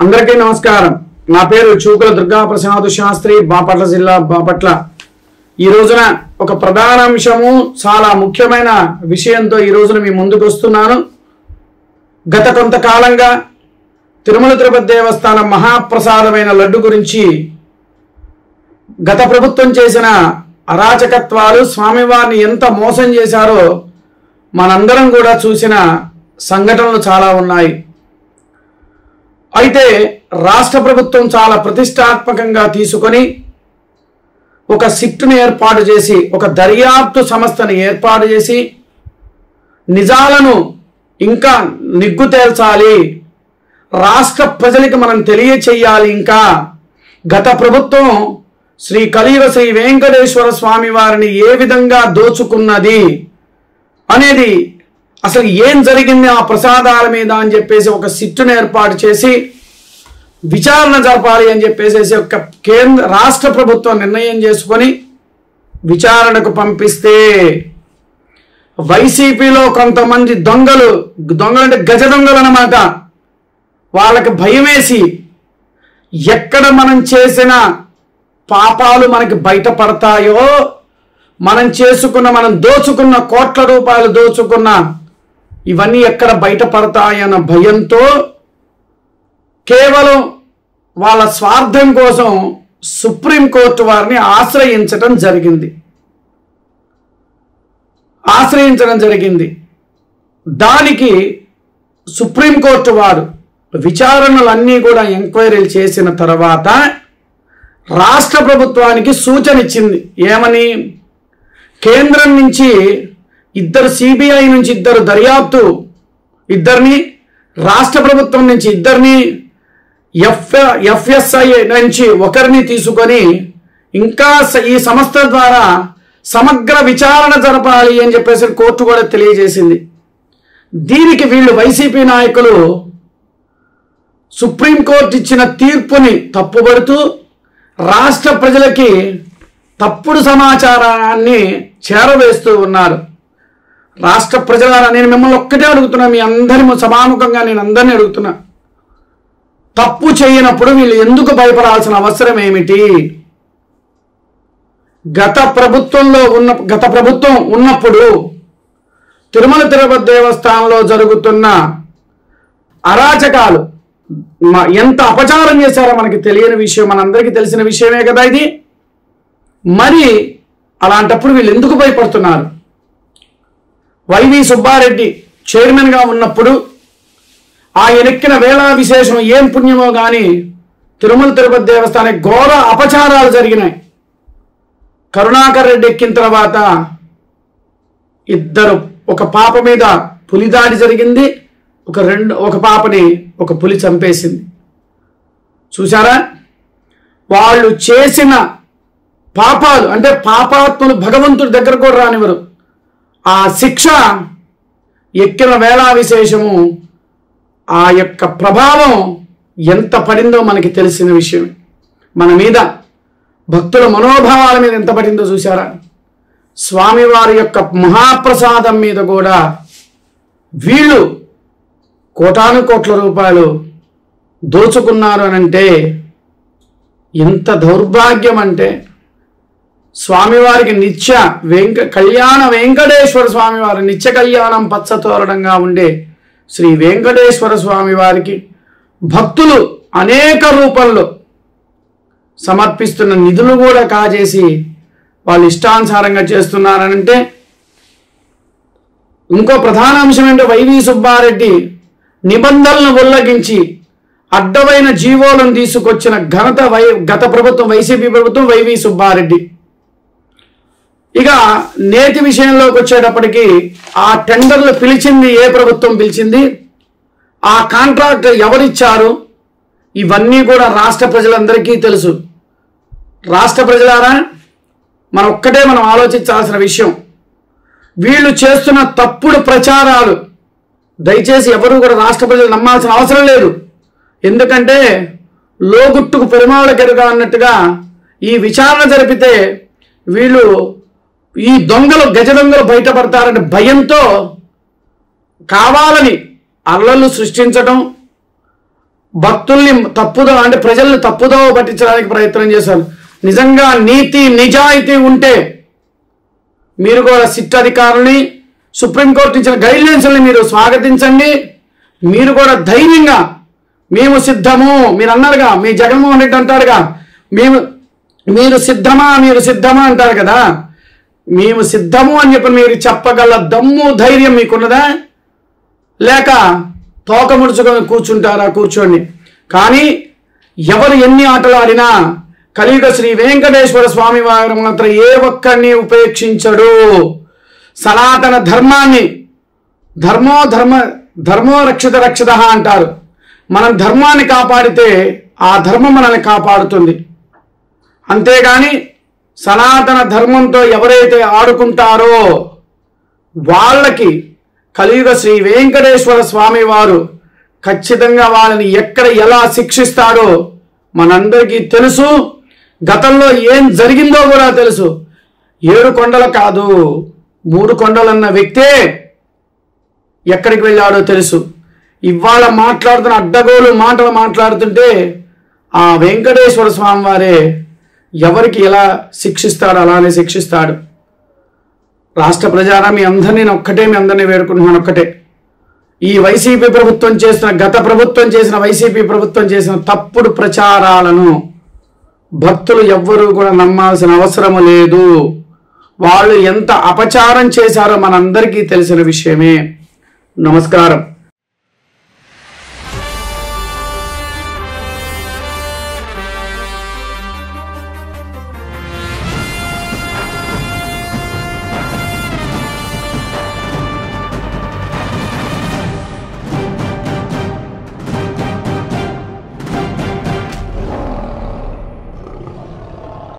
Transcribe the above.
అందరికీ నమస్కారం. నా పేరు చూకుల దుర్గా ప్రసాద్ శాస్త్రి, బాపట్ల జిల్లా బాపట్ల. ఈ రోజున ఒక ప్రధాన అంశము, చాలా ముఖ్యమైన విషయంతో ఈ రోజున మీ ముందుకు వస్తున్నాను. గత కొంతకాలంగా తిరుమల తిరుపతి దేవస్థానం మహాప్రసాదమైన లడ్డు గురించి గత ప్రభుత్వం చేసిన అరాచకత్వాలు, స్వామివారిని ఎంత మోసం చేశారో మనందరం కూడా చూసిన సంఘటనలు చాలా ఉన్నాయి. అయితే రాష్ట్ర ప్రభుత్వం చాలా ప్రతిష్టాత్మకంగా తీసుకొని ఒక సిట్టును ఏర్పాటు చేసి, ఒక దర్యాప్తు సంస్థను ఏర్పాటు చేసి నిజాలను ఇంకా నిగ్గు తేల్చాలి, రాష్ట్ర ప్రజలకు మనం తెలియచేయాలి. ఇంకా గత ప్రభుత్వం శ్రీ కలియుగ శ్రీ వెంకటేశ్వర స్వామి వారిని ఏ విధంగా దోచుకున్నది అనేది, అసలు ఏం జరిగింది ఆ ప్రసాదాల మీద అని చెప్పేసి ఒక సిట్టును ఏర్పాటు చేసి విచారణ జరపాలి అని చెప్పేసి ఒక రాష్ట్ర ప్రభుత్వం నిర్ణయం చేసుకొని విచారణకు పంపిస్తే వైసీపీలో కొంతమంది దొంగలు అంటే గజ దొంగలు అన్నమాట, వాళ్ళకి భయం వేసి ఎక్కడ మనం చేసిన పాపాలు మనకి బయటపడతాయో, మనం దోచుకున్న కోట్ల రూపాయలు దోచుకున్న ఇవన్నీ ఎక్కడ బయటపడతాయన్న భయంతో కేవలం వాళ్ళ స్వార్థం కోసం సుప్రీంకోర్టు వారిని ఆశ్రయించడం జరిగింది. దానికి సుప్రీంకోర్టు వారు విచారణలన్నీ కూడా ఎంక్వైరీలు చేసిన తర్వాత రాష్ట్ర ప్రభుత్వానికి సూచన ఇచ్చింది. ఏమని? కేంద్రం నుంచి సిబిఐ నుంచి ఇద్దరు దర్యాప్తు, ఇద్దరిని, రాష్ట్ర ప్రభుత్వం నుంచి ఇద్దరిని, ఎఫ్ఎస్ఐ నుంచి ఒకరిని తీసుకొని ఇంకా ఈ సంస్థ ద్వారా సమగ్ర విచారణ జరపాలి అని చెప్పేసి కోర్టు కూడా తెలియజేసింది. దీనికి వీళ్ళు వైసీపీ నాయకులు సుప్రీంకోర్టు ఇచ్చిన తీర్పుని తప్పుపడుతూ రాష్ట్ర ప్రజలకి తప్పుడు సమాచారాన్ని చేరవేస్తూ ఉన్నారు. రాష్ట్ర ప్రజలారా, నేను మిమ్మల్ని ఒక్కటే అడుగుతున్నా, మీ అందరి సమాముఖంగా నేను అందరినీ అడుగుతున్నా, తప్పు చేయనప్పుడు వీళ్ళు ఎందుకు భయపడాల్సిన అవసరం ఏమిటి? గత ప్రభుత్వం ఉన్నప్పుడు తిరుమల తిరుపతి దేవస్థానంలో జరుగుతున్న అరాచకాలు ఎంత అపచారం చేశారో మనకి తెలియని విషయం, మనందరికీ తెలిసిన విషయమే కదా ఇది. మరి అలాంటప్పుడు వీళ్ళు ఎందుకు భయపడుతున్నారు? వైవి సుబ్బారెడ్డి చైర్మన్గా ఉన్నప్పుడు ఆయన ఎక్కిన వేళా విశేషం ఏం పుణ్యమో కానీ తిరుమల తిరుపతి దేవస్థానం ఘోర అపచారాలు జరిగినాయి. కరుణాకర్ రెడ్డి ఎక్కిన తర్వాత ఒక పాప మీద పులి దాడి జరిగింది, ఒక పాపని ఒక పులి చంపేసింది. చూసారా? వాళ్ళు చేసిన పాపాలు, అంటే పాపాత్ములు భగవంతుడి దగ్గర కూడా రానివ్వరు. ఆ శిక్ష ఎక్కిన వేళా విశేషము, ఆ యొక్క ప్రభావం ఎంత పడిందో మనకి తెలిసిన విషయం. మన మీద భక్తుల మనోభావాల మీద ఎంత పడిందో చూసారా? స్వామివారి యొక్క మహాప్రసాదం మీద కూడా వీళ్ళు కోటాను కోట్ల రూపాయలు దోచుకున్నారు అనంటే ఎంత దౌర్భాగ్యం! అంటే స్వామివారికి కళ్యాణ వెంకటేశ్వర స్వామివారి నిత్య కళ్యాణం పచ్చతోరణంగా ఉండే శ్రీ వెంకటేశ్వర స్వామి వారికి భక్తులు అనేక రూపంలో సమర్పిస్తున్న నిధులు కూడా కాజేసి వాళ్ళు ఇష్టానుసారంగా చేస్తున్నారనంటే, ఇంకో ప్రధాన అంశం ఏంటో, వైవి సుబ్బారెడ్డి నిబంధనలను ఉల్లంఘించి అడ్డమైన జీవోలను తీసుకొచ్చిన ఘనత గత ప్రభుత్వం, వైసీపీ ప్రభుత్వం, వైవి సుబ్బారెడ్డి. ఇక నేతి విషయంలోకి వచ్చేటప్పటికి ఆ టెండర్లు పిలిచింది ఏ ప్రభుత్వం పిలిచింది, ఆ కాంట్రాక్ట్ ఎవరిచ్చారు, ఇవన్నీ కూడా రాష్ట్ర ప్రజలందరికీ తెలుసు. రాష్ట్ర ప్రజలారా, మనం ఆలోచించాల్సిన విషయం, వీళ్ళు చేస్తున్న తప్పుడు ప్రచారాలు దయచేసి ఎవరు కూడా రాష్ట్ర ప్రజలు నమ్మాల్సిన అవసరం లేదు. ఎందుకంటే లోగుట్టుకు పెరుమాళకెరుగా అన్నట్టుగా ఈ విచారణ జరిపితే వీళ్ళు ఈ గజ దొంగలు బయటపడతారనే భయంతో కావాలని అల్లర్లు సృష్టించడం, భక్తుల్ని తప్పుదో అంటే ప్రజల్ని తప్పుదో పట్టించడానికి ప్రయత్నం చేశారు. నిజంగా నీతి నిజాయితీ ఉంటే మీరు కూడా సిట్ అధికారుల్ని, సుప్రీంకోర్టు ఇచ్చిన గైడ్లైన్స్ని మీరు స్వాగతించండి. మీరు కూడా ధైర్యంగా మేము సిద్ధము, మీరు అన్నారుగా, మీ జగన్మోహన్ రెడ్డి అంటారుగా, మీరు సిద్ధమా అంటారు కదా, మేము సిద్ధము అని చెప్పి మీరు చెప్పగల దమ్ము ధైర్యం మీకున్నదా? లేక తోక ముడుచుకొని కూర్చుంటారా? కూర్చోండి. కానీ ఎవరు ఎన్ని ఆటలు ఆడినా కలియుగ శ్రీ వెంకటేశ్వర స్వామి వారు మాత్రం ఏ ఒక్కరిని ఉపేక్షించడు. సనాతన ధర్మాన్ని ధర్మో రక్షిత రక్షిత అంటారు. మనం ధర్మాన్ని కాపాడితే ఆ ధర్మం మనల్ని కాపాడుతుంది. అంతేగాని సనాతన ధర్మంతో ఎవరైతే ఆడుకుంటారో వాళ్ళకి కలియుగ శ్రీ వెంకటేశ్వర స్వామి వారు ఖచ్చితంగా వాళ్ళని ఎక్కడ ఎలా శిక్షిస్తాడో మనందరికీ తెలుసు. గతంలో ఏం జరిగిందో కూడా తెలుసు. 7 కొండలు కాదు 3 కొండలన్న వ్యక్తే ఎక్కడికి వెళ్ళాడో తెలుసు. ఇవాళ మాట్లాడుతున్న అడ్డగోలు మాటలు మాట్లాడుతుంటే ఆ వెంకటేశ్వర స్వామి వారే ఎవరికి ఎలా శిక్షిస్తాడో అలానే శిక్షిస్తాడు. రాష్ట్ర ప్రజారా మీ అందరినీ వేడుకుంటున్నాను ఒక్కటే, ఈ వైసీపీ ప్రభుత్వం గత ప్రభుత్వం చేసిన వైసీపీ ప్రభుత్వం చేసిన తప్పుడు ప్రచారాలను భక్తులు ఎవ్వరూ కూడా నమ్మాల్సిన అవసరం లేదు. వాళ్ళు ఎంత అపచారం చేశారో మనందరికీ తెలిసిన విషయమే. నమస్కారం.